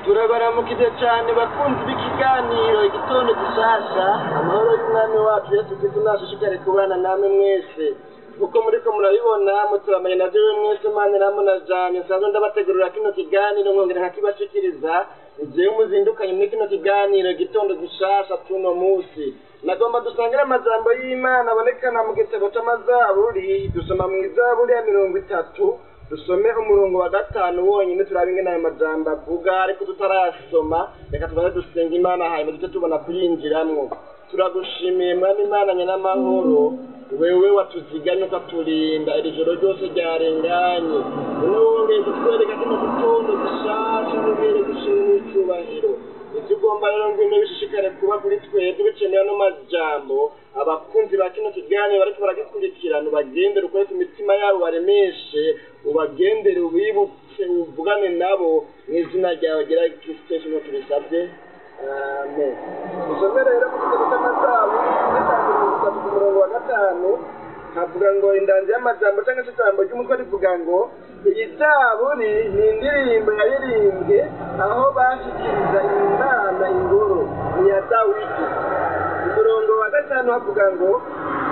turabaramukije cyane bakunzi b'ikiganiro igitondo gishasha amahoro y'umwami wacu Yesu Kristo nashishikare kubana namwe mwese uko muriko murabibona muturamanye na jewe mwese mane namuna janye sanzo ndabategurira kino kiganiro nkongera nkakibashikiriza igihe muzindukanye muri kino kiganiro igitondo gishasha tuno musi nagomba dusangira amajambo y'Imana abonekana mu gitabo c'amazaburi dusoma mu izaburi ya 30 dusome umurongo wa 5 wonyine turabinge nayo majambo avuga ariko tutarasoma reka tubaze dusenga Imana hanyuma duce tubona kuyinjiramwo turagushimiye mwami Imana nyanamahoro wewe watuziganye ukaturinda iri joro ryose ryarenganye wongeye kutwereka kino gitondo gishasha n'ubere gushimira icyubahiro ivyo ugomba rero ngwino bishishikare kuba kuri twebwe bikeneye no majambo abakunzi ba kino kiganiro bariko baragikurikirana ubagendere ukore ku mitima yabo baremeshe ubagendere ubibutse uvugane nabo mw'izina ryawe gera Kristo Yesu tubisabye amen. Usome rero mu gitabo c'amazaburi ku murongo wa 5 havuga ngo indanzi y'amajambo cyangwa se ijambo ry'umutwe rivuga ngo iyi zaburi ni indirimbo yaririmbwe aho bashikiriza Imana ingoro ya Dawidi. Umurongo wa 5 havuga ngo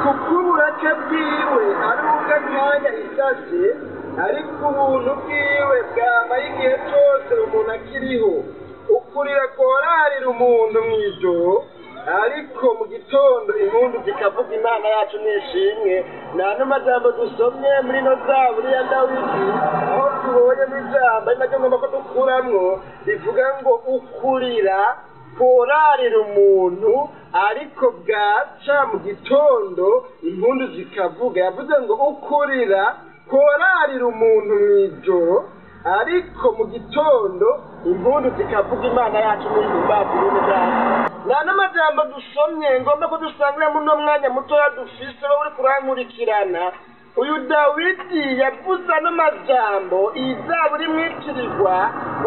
kuko uburake bwiwe ari ubw'akanya isase ariko ubuntu bwiwe bwamaye igihe cyose umuntu akiriho ukurira korarira umuntu mw'ijoro ariko mu gitondo impundu zikavuga Imana yacu nishimwe nano majambo dusomye muri no zaburi ya Dawidi aho tubonye n'ijambo nacyo ngomba ko dukuramwo rivuga ngo ukurira korarira umuntu ariko bwaca mu gitondo impundu zikavuga yavuze ngo ukurira korarira umuntu mw'ijoro ariko mu gitondo impundu zikavuga Imana yacu n'imbazi n'imbazi nana majambo dusomye ngomba ko dusangira muri no mwanya muto dufise bo uri kurankurikirana uyu Dawidi yavuze n'amajambo izaburi mwitirirwa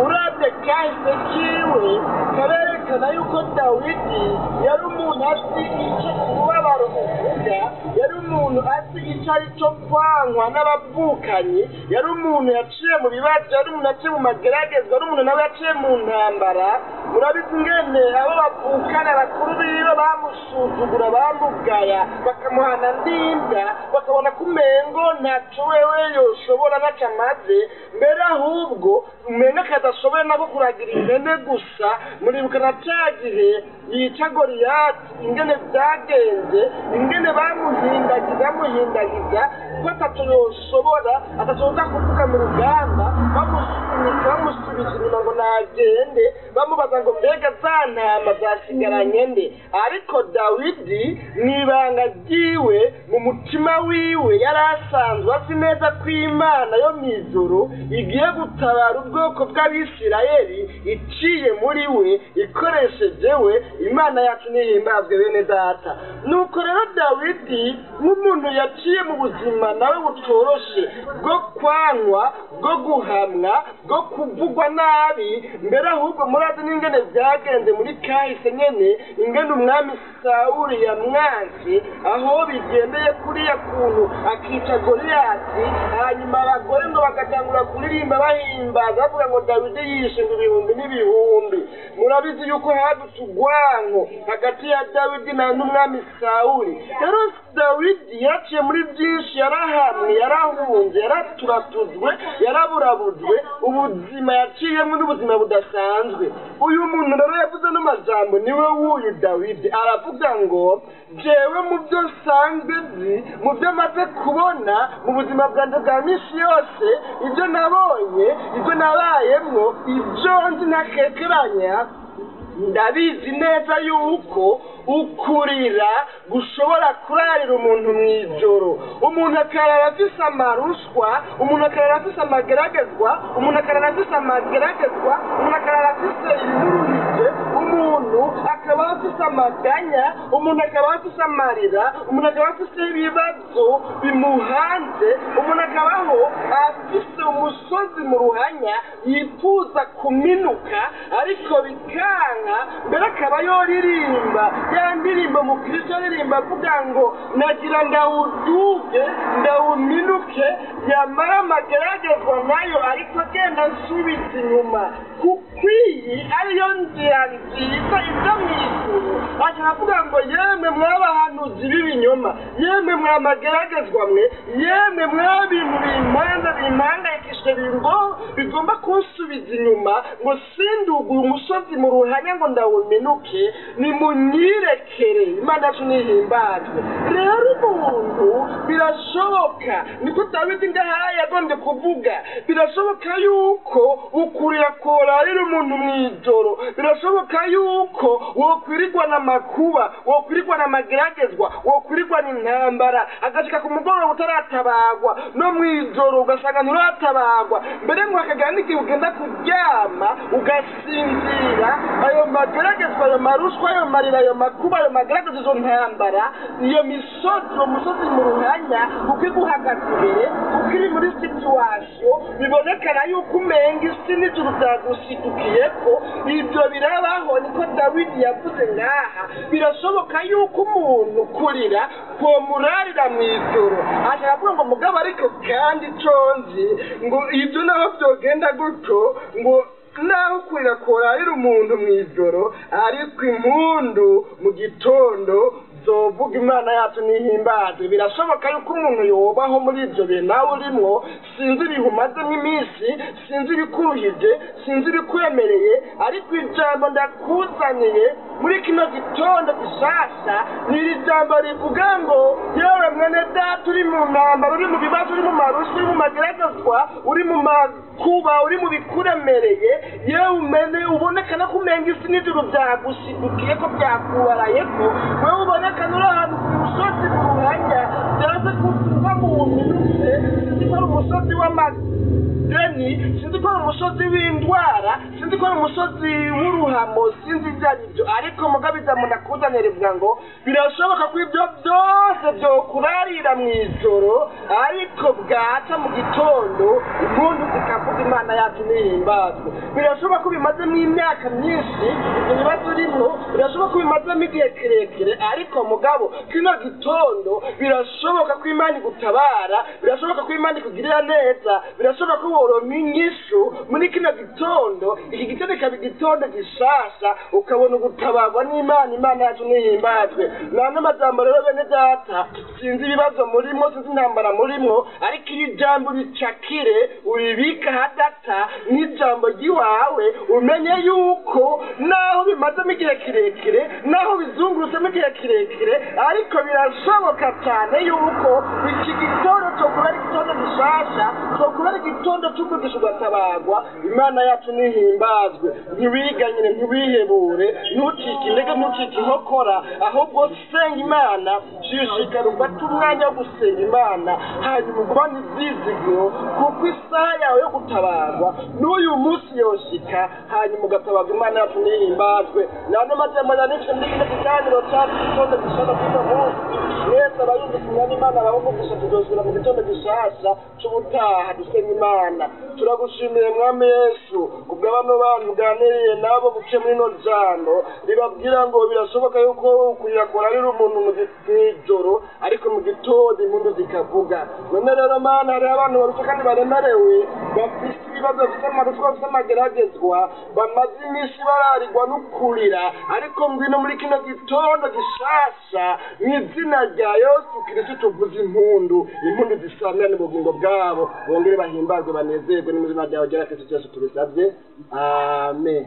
uravye kahise kiwe kaberekana yuko Dawidi yari umuntu azi ico kubabaro uvuga yari umuntu azi ico ari cyo kwankwa n'abavukanyi yari umuntu yaciye mu bibazo yari umuntu yaciye mu mageragezwa yari umuntu nawe yaciye mu ntambara urabizi ingene abo bavukana bakuru biwe bamusuzugura bamugaya bakamuhana ndinda bakabona kumengo ntaco wewe yoshobora n'acamaze mbere ahubwo umenga kadashoboye nako kuragira impene gusa muribuka na cagihe yica Goliyati ingene vyagenze ingene bamuhindagiza ko ataco yoshobora atacoza kuvuga mu rugamba bamusubiza inyuma ngo nagende bamubaza ngo mbega za ntama zasigaranye nde ariko Dawidi mw'ibanga ryiwe mu mutima wiwe yari asanzwe azi neza ko Imana yo mw'ijuru igiye gutabara ubwoko bw'Abisirayeli iciye muri we ikoresheje we Imana yacu nihimbazwe bene data. Nuko rero Dawidi nk'umuntu yaciye mu buzima nawe butoroshe bwo kwanwa bwo guhamwa bwo kuvugwa nabi mbere ahubwo murazi n'ingene vyagenze muri kahise nyene ingene umwami Sawuli yamwanse aho bigendeye kuriya kuntu akica Goliyati hanyuma abagore ngo bagatangura kuririmba bahimbaza bavuga ngo Dawidi yishe ngo ibihumbi n'ibihumbi. Murabizi yuko hadutse urwanko hagati ya Dawidi n'umwami Sawuli. Rero Dawidi yaciye muri byinshi yarahamwe yarahunze yaraturatuzwe yaraburabujwe ubuzima yaciyemo n'ubuzima budasanzwe. Uyu muntu rero yavuze n'amajambo niwe wuyu Dawidi aravuga ngo jewe mu byo nsanzwe nzi mu byo maze kubona mu buzima bwanjye bwa misi yose ibyo nabonye ibyo nabayemwo ibyo nzi ntakekeranya ndabizi neza yuko ukurira gushobora kurarira umuntu mw'ijoro umuntu akarara afise amaruswa umuntu akarara afise amageragezwa umuntu akarara afise amageragezwa umuntu akarara afise ibimuruhije umuntu akaba afise amaganya umuntu akaba afise amarira umuntu akaba afise ibibazo bimuhanze umuntu akabaho afise umusozi mu ruhanya yifuza kuminuka ariko bikanga mbere akaba yoririmba ya ndirimbo mu Kristo aririmba avuga ngo nagira ndawuduge ndawuminuke yamara amageragezwa nayo ariko agenda nsubiza inyuma kuko iyi ariyo nzira nziza iza mu ijuru akavuga ngo yemwe mwabahanuzi b'ibinyoma yemwe mwamageragezwa mwe yemwe mwabintu bimpangayikishije bigomba kunsubiza inyuma ngo sinduguye umusozi mu ruhanya ngo ndawuminuke nimunyirekere imana yacu nihimbazwe rero umuntu birashoboka niko Dawidi ngaha yagombye kuvuga birashoboka yuko ukurira korarira umuntu mw'ijoro birashoboka yuko wokwirirwa n'amakuba wokwirirwa n'amageragezwa wokwirirwa n'intambara agashika ku mugoroba utaratabagwa no mw'ijoro ugasanga nturatabagwa mbere ngo akagira n'igihe ugenda kuryama ugasinzira ayo mageragezwa ayo marushwa ayo marira ayo makuba ayo mageragezwa izo ntambara iyo misozi uwo musozi mu ruhanya uko iguhagaze imbere uko iri muri situwasiyo bibonekana yuko umenga isi n'ijuru byagushitukiyeko ibyo birabaho niko Dawidi yavuze ngaha birashoboka yuko umuntu kurira komurarira mw'ijoro ashaka ngo mugabo ariko kandi conzi ngo ibyo naho byogenda gutyo ngo naho kurira korarira umuntu mw'ijoro ariko impundu mu gitondo zovuga imana yacu nihimbaze birashoboka yuko umuntu yobaho muri ibyo bihe nawe urimwo sinzi ibihumazemo iminsi sinzi ibikuruhije sinzi ibikwemereye ariko ijambo ndakuzaniye muri kino gitondo gishasha ni iri jambo rivuga ngo yewe mwene data uri mu ntambara uri mu bibazo uri mu marushwa uri mu mageragezwa uri mu makuba uri mu bikuremereye yewe umene ubonekana ko umenga isi n'ijuru byagushidukiye ko byakubarayeko wewe ubonekana uri ahantu ku musozi mu ruhanya byaze kuva mu minutse sinzi ko ari umusozi w'amadeni sinzi ko ari umusozi w'indwara sinzi ko ari umusozi w'uruhamo sinzi ibyo ari byo ariko mugabiza mu ndakuzanira ngo birashoboka ko ibyo byose byokurarira mu ijoro ariko bwaca mu gitondo impundu zikavuga imana yacu nihimbazwe birashoboka ko bimazemo imyaka myinshi ibyo bibazo urimo birashoboka ko bimazemo igihe kirekire ariko mugabo kino gitondo birashoboka ko imana igutabara birashoboka ko imana ikugirira neza birashoboka ko woronka inyishu muri kino gitondo iki gitondo kikaba igitondo gishasha ukabona ugutabarwa n'imana imana yacu nihimbazwe nane amajambo rero bene data sinzi ibibazo murimo sinzi intambara murimo ariko iri jambo ricakire uribika hadata n'ijambo ry'iwawe umenye yuko naho bimazemo igihe kirekire naho bizungurutsemo igihe kirekire ariko birashoboka cyane yuko iki gitondo cokura ari igitondo gishasha cokura ari igitondo cy'umugisha ugatabagwa imana yacu nihimbazwe ntiwiganyire ntiwihebure ntucike intege ntucike inkokora ahubwo senga imana shishikara ufate umwanya wo gusenga imana hanyuma ugubane ibyizigiro kuko isaha yawe yo gutabarwa n'uyu munsi yoshika hanyuma ugatabarwa imana yacu nihimbazwe nane majambo yanitse muri kino kiganiro cyacu igitondo gishasha cy'uno munsi mwese abayumvise umwanya imana bavugisha tuzosubira mu gitondo gishasha c'ubutaha dusenga imana turagushimiye mwami Yesu kubwa bano bantu uganiriye nabo buce muri no jambo ribabwira ngo birashoboka yuko kurira korarira umuntu mu gitondo ariko mu gitondo impundu zikavuga none rero mana hari abantu barusha kandi baremerewe bafite ibibazo bafite amarushwa bafite amageragezwa bamaze iminsi bararigwa n'ukurira ariko ngwino muri kino gitondo gishasha mw'izina rya Yesu Kristo tuvuze impundu zisamira n'ubugingo bwabo bongere bahimbazwe banezerwe n'izina ryawe rya Kristo Yesu tubisabye amen.